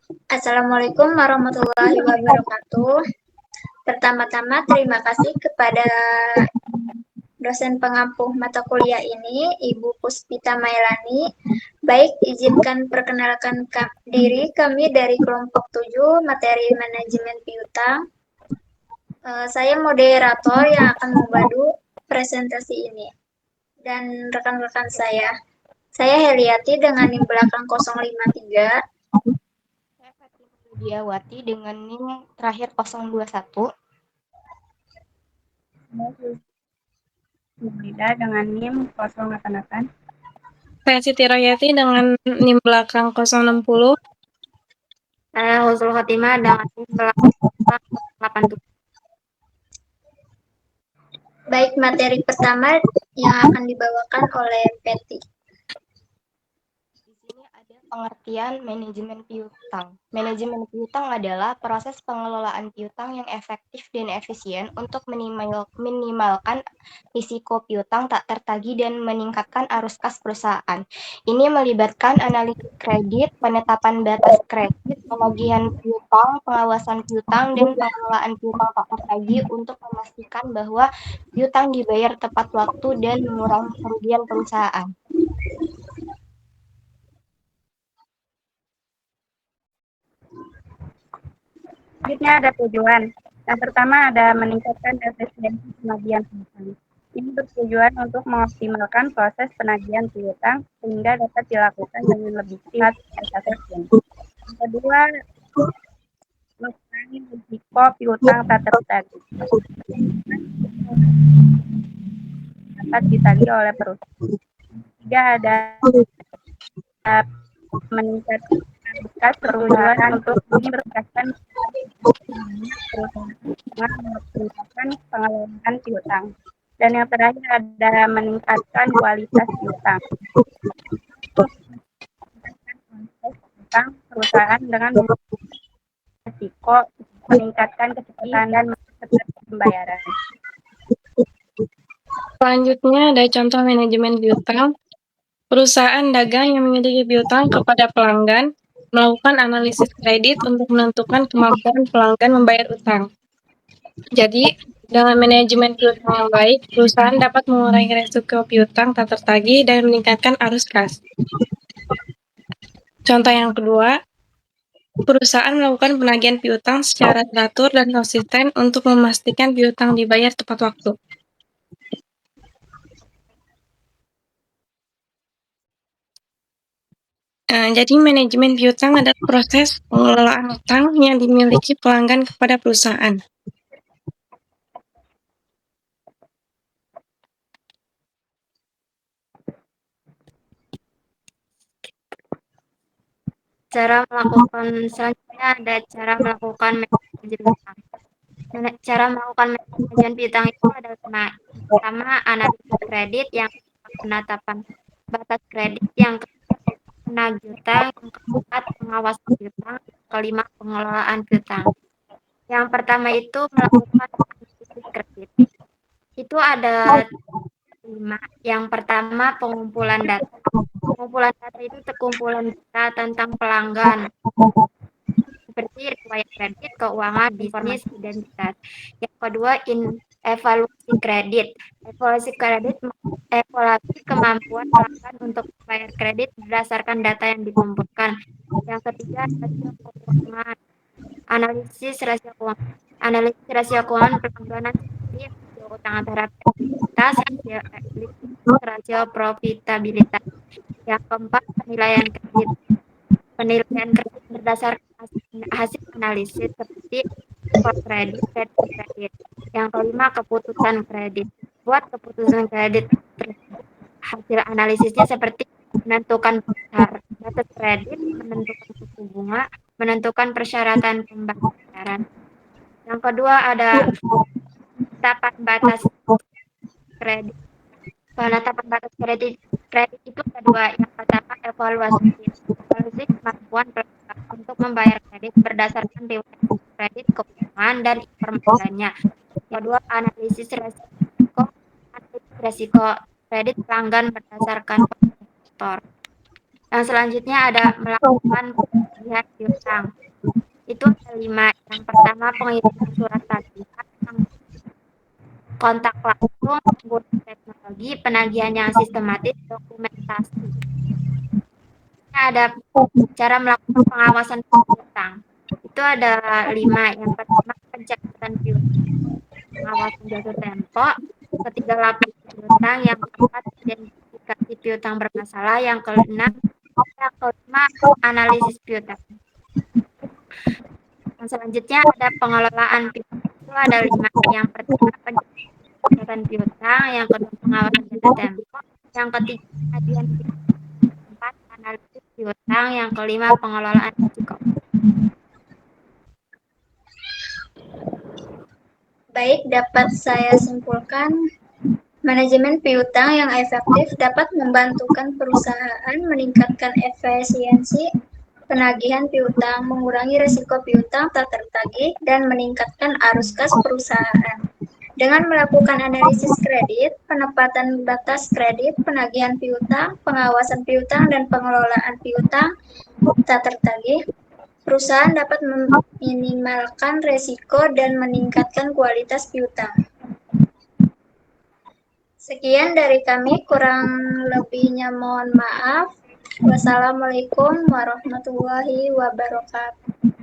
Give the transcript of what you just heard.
Assalamualaikum warahmatullahi wabarakatuh. Pertama-tama terima kasih kepada dosen pengampu mata kuliah ini, Ibu Puspita Mailani. Baik, izinkan perkenalkan diri kami dari kelompok 7 materi manajemen piutang. Saya moderator yang akan membantu presentasi ini. Dan rekan-rekan saya Heliati dengan NIM belakang 053. Saya Fatimah Widiawati dengan NIM terakhir 021. Saya dengan NIM 088. Saya Siti Royati dengan NIM belakang 060. Saya Husnul Khotimah dengan NIM belakang 087. Baik, materi pertama yang akan dibawakan oleh Peti. Di sini ada pengertian manajemen piutang. Manajemen piutang adalah proses pengelolaan piutang yang efektif dan efisien untuk minimalkan risiko piutang tak tertagih dan meningkatkan arus kas perusahaan. Ini melibatkan analisis kredit, penetapan batas kredit, penagihan piutang, pengawasan piutang, dan pengelolaan piutang tak tertagih untuk memastikan bahwa piutang dibayar tepat waktu dan mengurangi kerugian perusahaan. Selanjutnya ada tujuan. Yang pertama ada meningkatkan efisiensi penagihan piutang. Ini bertujuan untuk mengoptimalkan proses penagihan piutang sehingga dapat dilakukan dengan lebih cepat dan efisien. Yang kedua, mengurangi risiko piutang tak tertagih. Dapat ditagih oleh perusahaan. Ketiga ada meningkatkan kas perusahaan untuk meningkatkan perusahaan mengoptimalkan pengelolaan piutang. Dan yang terakhir ada meningkatkan kualitas piutang. Piutang perusahaan dengan risiko meningkatkan kecepatan dan pembayaran. Selanjutnya ada contoh manajemen piutang. Perusahaan dagang yang memiliki piutang kepada pelanggan melakukan analisis kredit untuk menentukan kemampuan pelanggan membayar utang. Jadi, dengan manajemen piutang yang baik, perusahaan dapat mengurangi risiko piutang tak tertagih dan meningkatkan arus kas. Contoh yang kedua, perusahaan melakukan penagihan piutang secara teratur dan konsisten untuk memastikan piutang dibayar tepat waktu. Jadi manajemen piutang adalah proses pengelolaan utang yang dimiliki pelanggan kepada perusahaan. Selanjutnya ada cara melakukan manajemen piutang. Cara melakukan manajemen piutang itu ada 5. Pertama, analisis kredit, yang penetapan batas kredit, yang kedua penagih utang, yang keempat pengawasan piutang, kelima pengelolaan piutang. Yang pertama itu melakukan analisis kredit. Itu ada 5. Yang pertama pengumpulan data. Pengumpulan data itu terkumpulan data tentang pelanggan seperti riwayat kredit, keuangan, bisnis, identitas. Yang kedua evaluasi kredit. Evaluasi kredit evaluasi kemampuan pelanggan untuk membayar kredit berdasarkan data yang dikumpulkan. Yang ketiga rasio keuangan. Analisis rasio keuangan. Analisis rasio keuangan pelangganan seperti rasio utang terhadap ekuitas, rasio profitabilitas. Yang keempat penilaian kredit. Penilaian kredit berdasarkan hasil analisis seperti kredit, kredit. Yang kelima keputusan kredit. Buat keputusan kredit hasil analisisnya seperti menentukan batas kredit, menentukan suku bunga, menentukan persyaratan pembayaran. Yang kedua ada penetapan batas kredit. Penetapan batas kredit itu ada 2. Yang pertama evaluasi kemampuan pelanggan untuk membayar kredit berdasarkan riwayat kredit, keuangan, dan informasi lainnya. Yang kedua analisis resiko kredit pelanggan berdasarkan faktor. Yang selanjutnya ada melakukan penagihan piutang. Itu ada 5. Yang pertama pengiriman surat tagihan, yang kontak langsung, penggunaan teknologi, penagihan yang sistematis, dokumentasi. Ada cara melakukan pengawasan piutang. Itu ada 5. Yang pertama pencatatan piutang, pengawasan jatuh tempo. Ketiga lapis piutang. Yang keempat identifikasi piutang bermasalah. Yang kelima analisis piutang. Yang selanjutnya ada pengelolaan piutang. Itu ada 5. Yang pertama pencatatan piutang, yang kedua pengawasan jatuh tempo, yang ketiga penagihan piutang, yang keempat analisis piutang, yang kelima pengelolaan risiko. Baik, dapat saya simpulkan, manajemen piutang yang efektif dapat membantukan perusahaan meningkatkan efisiensi penagihan piutang, mengurangi risiko piutang tak tertagih, dan meningkatkan arus kas perusahaan. Dengan melakukan analisis kredit, penempatan batas kredit, penagihan piutang, pengawasan piutang, dan pengelolaan piutang tak tertagih, perusahaan dapat meminimalkan risiko dan meningkatkan kualitas piutang. Sekian dari kami, kurang lebihnya mohon maaf. Wassalamualaikum warahmatullahi wabarakatuh.